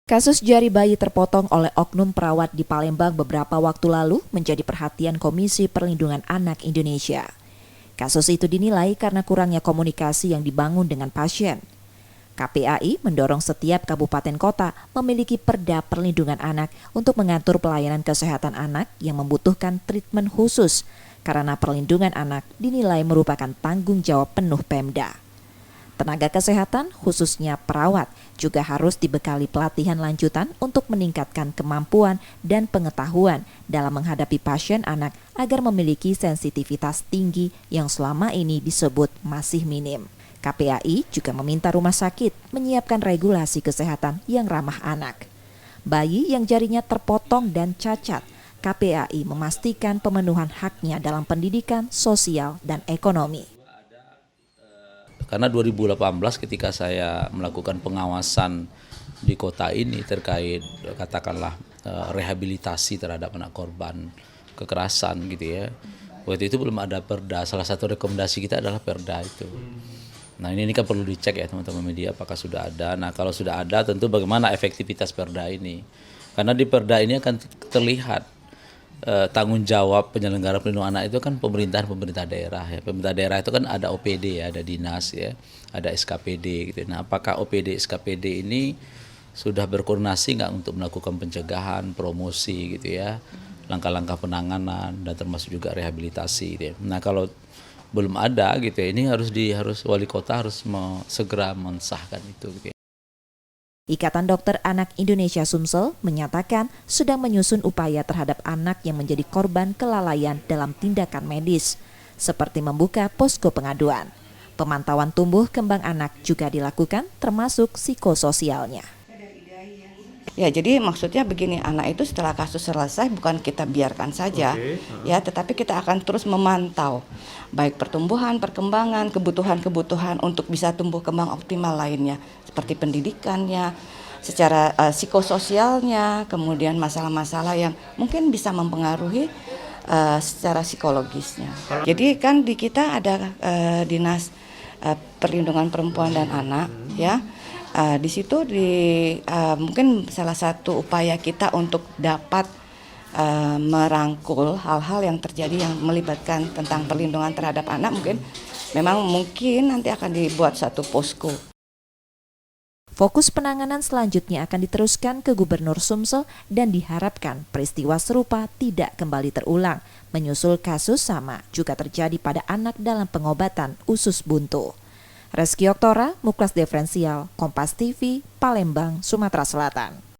Kasus jari bayi terpotong oleh oknum perawat di Palembang beberapa waktu lalu menjadi perhatian Komisi Perlindungan Anak Indonesia. Kasus itu dinilai karena kurangnya komunikasi yang dibangun dengan pasien. KPAI mendorong setiap kabupaten kota memiliki perda perlindungan anak untuk mengatur pelayanan kesehatan anak yang membutuhkan treatment khusus, karena perlindungan anak dinilai merupakan tanggung jawab penuh Pemda. Tenaga kesehatan, khususnya perawat, juga harus dibekali pelatihan lanjutan untuk meningkatkan kemampuan dan pengetahuan dalam menghadapi pasien anak agar memiliki sensitivitas tinggi yang selama ini disebut masih minim. KPAI juga meminta rumah sakit menyiapkan regulasi kesehatan yang ramah anak. Bayi yang jarinya terpotong dan cacat, KPAI memastikan pemenuhan haknya dalam pendidikan, sosial, dan ekonomi. Karena 2018 ketika saya melakukan pengawasan di kota ini terkait katakanlah rehabilitasi terhadap anak korban kekerasan gitu ya. Waktu itu belum ada perda, salah satu rekomendasi kita adalah perda itu. Nah ini kan perlu dicek ya teman-teman media apakah sudah ada. Nah kalau sudah ada tentu bagaimana efektivitas perda ini. Karena di perda ini akan terlihat tanggung jawab penyelenggara perlindungan anak itu kan pemerintah daerah ya. Pemerintah daerah itu kan ada OPD ya, ada dinas ya, ada SKPD gitu. Nah, apakah OPD SKPD ini sudah berkoordinasi nggak untuk melakukan pencegahan, promosi gitu ya, langkah-langkah penanganan dan termasuk juga rehabilitasi gitu ya. Nah, kalau belum ada gitu ya, ini harus wali kota harus segera mensahkan itu gitu ya. Ikatan Dokter Anak Indonesia Sumsel menyatakan sedang menyusun upaya terhadap anak yang menjadi korban kelalaian dalam tindakan medis, seperti membuka posko pengaduan. Pemantauan tumbuh kembang anak juga dilakukan, termasuk psikososialnya. Ya, jadi maksudnya begini, anak itu setelah kasus selesai bukan kita biarkan saja, ya, tetapi kita akan terus memantau baik pertumbuhan, perkembangan, kebutuhan untuk bisa tumbuh kembang optimal lainnya, seperti pendidikannya, secara psikososialnya, kemudian masalah-masalah yang mungkin bisa mempengaruhi secara psikologisnya. Jadi kan di kita ada dinas perlindungan perempuan dan anak, ya. Di situ mungkin salah satu upaya kita untuk dapat merangkul hal-hal yang terjadi yang melibatkan tentang perlindungan terhadap anak, mungkin nanti akan dibuat satu posko. Fokus penanganan selanjutnya akan diteruskan ke Gubernur Sumsel dan diharapkan peristiwa serupa tidak kembali terulang. Menyusul kasus sama juga terjadi pada anak dalam pengobatan usus buntu. Reski Oktora, Muklas Diferensial, Kompas TV, Palembang, Sumatera Selatan.